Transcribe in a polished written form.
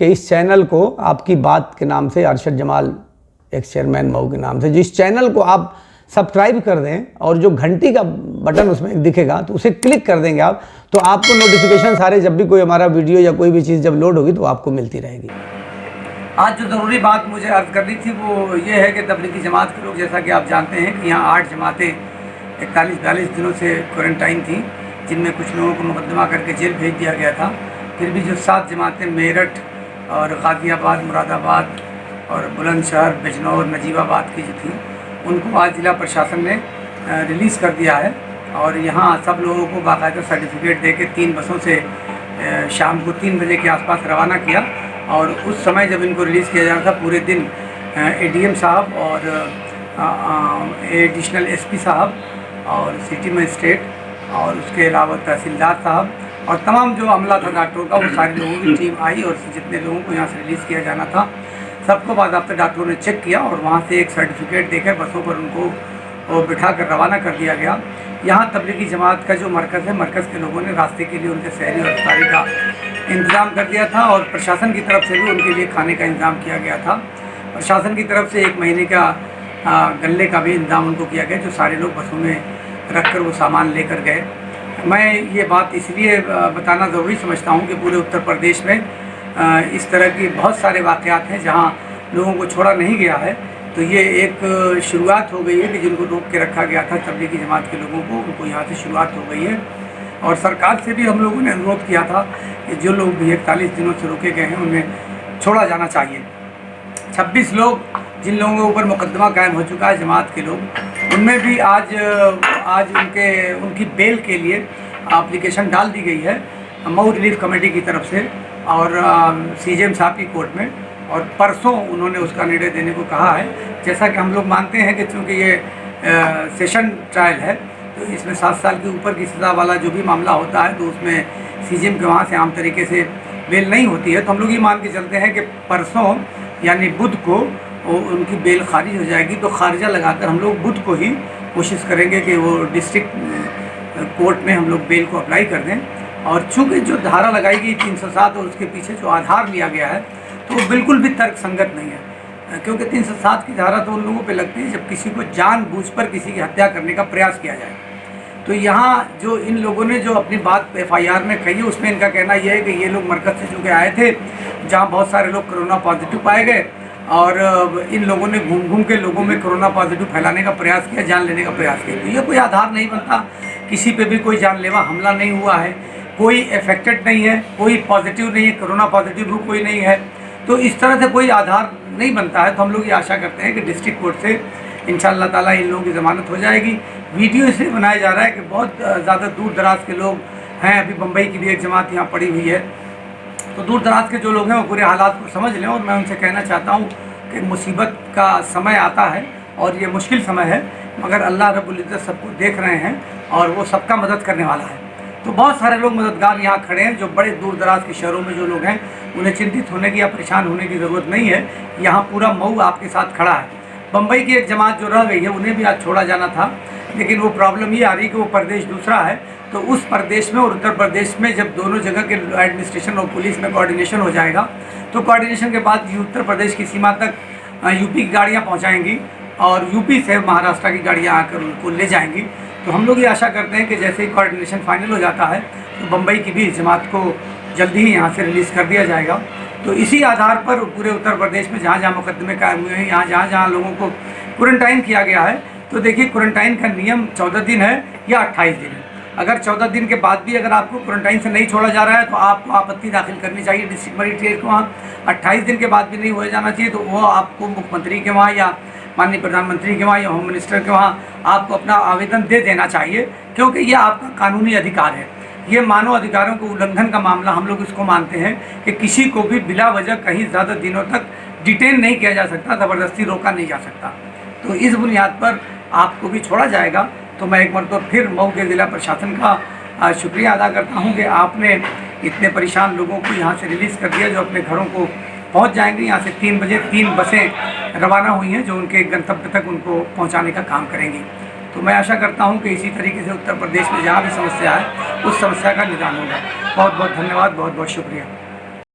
कि इस चैनल को आपकी बात के नाम से, अरशद जमाल एक्स चेयरमैन मऊ के नाम से, जिस चैनल को आप सब्सक्राइब कर दें और जो घंटी का बटन उसमें दिखेगा तो उसे क्लिक कर देंगे आप, तो आपको नोटिफिकेशन सारे जब भी कोई हमारा वीडियो या कोई भी चीज़ जब लोड होगी तो आपको मिलती रहेगी। आज जो ज़रूरी बात मुझे अर्ज़ करनी थी वो ये है कि तबलीगी जमात के लोग, जैसा कि आप जानते हैं कि यहाँ 8 जमातें 41-42 दिनों से क्वारंटाइन थी, जिनमें कुछ लोगों को मुकदमा करके जेल भेज दिया गया था। फिर भी जो 7 जमातें मेरठ और गाज़ियाबाद, मुरादाबाद और बुलंदशहर, बिजनौर, नजीबाबाद की जो थी, उनको आज ज़िला प्रशासन ने रिलीज़ कर दिया है और यहाँ सब लोगों को बाकायदा सर्टिफिकेट दे के 3 बसों से शाम को 3 बजे के आसपास रवाना किया। और उस समय जब इनको रिलीज़ किया जा रहा था, पूरे दिन एडीएम साहब और एडिशनल एसपी साहब और सिटी मजिस्ट्रेट और उसके अलावा तहसीलदार साहब और तमाम जो अमला था डॉक्टरों का, वो सारे लोगों की टीम आई और जितने लोगों को यहाँ से रिलीज़ किया जाना था सबको बाकायदा डॉक्टरों ने चेक किया और वहाँ से एक सर्टिफिकेट देकर बसों पर उनको बिठा कर रवाना कर दिया गया। यहाँ तबलीगी जमात का जो मरकज़ है, मरकज़ के लोगों ने रास्ते के लिए उनके सहरी और इफ्तारी का इंतज़ाम कर दिया था और प्रशासन की तरफ से भी उनके लिए खाने का इंतज़ाम किया गया था। प्रशासन की तरफ से 1 महीने का गल्ले का भी इंतज़ाम उनको किया गया, जो सारे लोग बसों में रख कर वो सामान लेकर गए। मैं ये बात इसलिए बताना ज़रूरी समझता हूँ कि पूरे उत्तर प्रदेश में इस तरह की बहुत सारे वाक़यात हैं जहाँ लोगों को छोड़ा नहीं गया है। तो ये एक शुरुआत हो गई है कि जिनको रोक के रखा गया था तबलीगी जमात के लोगों को, उनको यहाँ से शुरुआत हो गई है। और सरकार से भी हम लोगों ने अनुरोध किया था कि जो लोग भी 41 दिनों से रोके गए हैं उन्हें छोड़ा जाना चाहिए। 26 लोग जिन लोगों के ऊपर मुकदमा कायम हो चुका है जमात के लोग, उनमें भी आज उनकी बेल के लिए एप्लीकेशन डाल दी गई है मऊ रिलीफ कमेटी की तरफ से और सीजेएम साहब की कोर्ट में, और परसों उन्होंने उसका निर्णय देने को कहा है। जैसा कि हम लोग मानते हैं कि चूँकि ये सेशन ट्रायल है तो इसमें 7 साल के ऊपर की सज़ा वाला जो भी मामला होता है तो उसमें सीजेएम के वहाँ से आम तरीके से बेल नहीं होती है। तो हम लोग ये मान के चलते हैं कि परसों यानी बुध को उनकी बेल खारिज हो जाएगी। तो खारिजा लगाकर हम लोग बुध को ही कोशिश करेंगे कि वो डिस्ट्रिक्ट कोर्ट में हम लोग बेल को अप्लाई कर दें। और चूँकि जो धारा लगाई गई 307 और उसके पीछे जो आधार लिया गया है तो वो बिल्कुल भी तर्क संगत नहीं है, क्योंकि 307 की धारा तो उन लोगों पे लगती है जब किसी को जानबूझ पर किसी की हत्या करने का प्रयास किया जाए। तो यहाँ जो इन लोगों ने जो अपनी बात FIR में कही है उसमें इनका कहना यह है कि ये लोग मरकज़ से चूँकि आए थे जहाँ बहुत सारे लोग कोरोना पॉजिटिव पाए गए और इन लोगों ने घूम घूम के लोगों में कोरोना पॉजिटिव फैलाने का प्रयास किया, जान लेने का प्रयास किया। तो ये कोई आधार नहीं बनता, किसी पे भी कोई जानलेवा हमला नहीं हुआ है, कोई इफेक्टेड नहीं है, कोई पॉजिटिव नहीं है, कोरोना पॉजिटिव भी कोई नहीं है। तो इस तरह से कोई आधार नहीं बनता है। तो हम लोग ये आशा करते हैं कि डिस्ट्रिक्ट कोर्ट से इंशाअल्लाह ताला इन लोगों की ज़मानत हो जाएगी। वीडियो इसलिए बनाया जा रहा है कि बहुत ज़्यादा दूर दराज के लोग हैं, अभी बम्बई की भी एक जमात यहाँ पड़ी हुई है, तो दूर दराज के जो लोग हैं वो पूरे हालात को समझ लें। और मैं उनसे कहना चाहता हूँ कि मुसीबत का समय आता है और ये मुश्किल समय है, मगर अल्लाह रब्बुल इज़्ज़त सबको देख रहे हैं और वो सबका मदद करने वाला है। तो बहुत सारे लोग मददगार यहाँ खड़े हैं, जो बड़े दूर दराज के शहरों में जो लोग हैं उन्हें चिंतित होने की या परेशान होने की ज़रूरत नहीं है। यहाँ पूरा मऊ आपके साथ खड़ा है। बम्बई की एक जमात जो रह गई है उन्हें भी आज छोड़ा जाना था, लेकिन वो प्रॉब्लम ये आ रही कि वो प्रदेश दूसरा है। तो उस प्रदेश में और उत्तर प्रदेश में जब दोनों जगह के एडमिनिस्ट्रेशन और पुलिस में कोऑर्डिनेशन हो जाएगा तो कोऑर्डिनेशन के बाद उत्तर प्रदेश की सीमा तक यूपी की गाड़ियाँ पहुँचाएँगी और यूपी से महाराष्ट्र की गाड़ियाँ आकर उनको ले जाएंगी। तो हम लोग ये आशा करते हैं कि जैसे ही कोऑर्डिनेशन फाइनल हो जाता है तो बम्बई की भी जमात को जल्दी ही यहाँ से रिलीज़ कर दिया जाएगा। तो इसी आधार पर पूरे उत्तर प्रदेश में जहाँ जहाँ मुकदमे कायम हुए हैं, यहाँ जहाँ जहाँ लोगों को क्वारंटाइन किया गया है, तो देखिए क्वारंटाइन का नियम 14 दिन है या 28 दिन है। अगर 14 दिन के बाद भी अगर आपको क्वारंटाइन से नहीं छोड़ा जा रहा है तो आपको आपत्ति दाखिल करनी चाहिए डिस्ट्रिक्ट मजिस्ट्रेट को वहाँ। 28 दिन के बाद भी नहीं हो जाना चाहिए तो वो आपको मुख्यमंत्री के वहाँ या माननीय प्रधानमंत्री के वहाँ या होम मिनिस्टर के वहाँ आपको अपना आवेदन दे देना चाहिए, क्योंकि ये आपका कानूनी अधिकार है। ये मानव अधिकारों के उल्लंघन का मामला हम लोग इसको मानते हैं कि किसी को भी बिला वजह कहीं ज़्यादा दिनों तक डिटेन नहीं किया जा सकता, ज़बरदस्ती रोका नहीं जा सकता। तो इस बुनियाद पर आपको भी छोड़ा जाएगा। तो मैं एक मरतबा फिर मऊ के ज़िला प्रशासन का शुक्रिया अदा करता हूँ कि आपने इतने परेशान लोगों को यहाँ से रिलीज़ कर दिया, जो अपने घरों को पहुँच जाएंगे। यहाँ से 3 बजे 3 बसें रवाना हुई हैं जो उनके गंतव्य तक उनको पहुँचाने का काम करेंगी। तो मैं आशा करता हूँ कि इसी तरीके से उत्तर प्रदेश में जहाँ भी समस्या है उस समस्या का निदान होगा। बहुत बहुत धन्यवाद, बहुत बहुत शुक्रिया।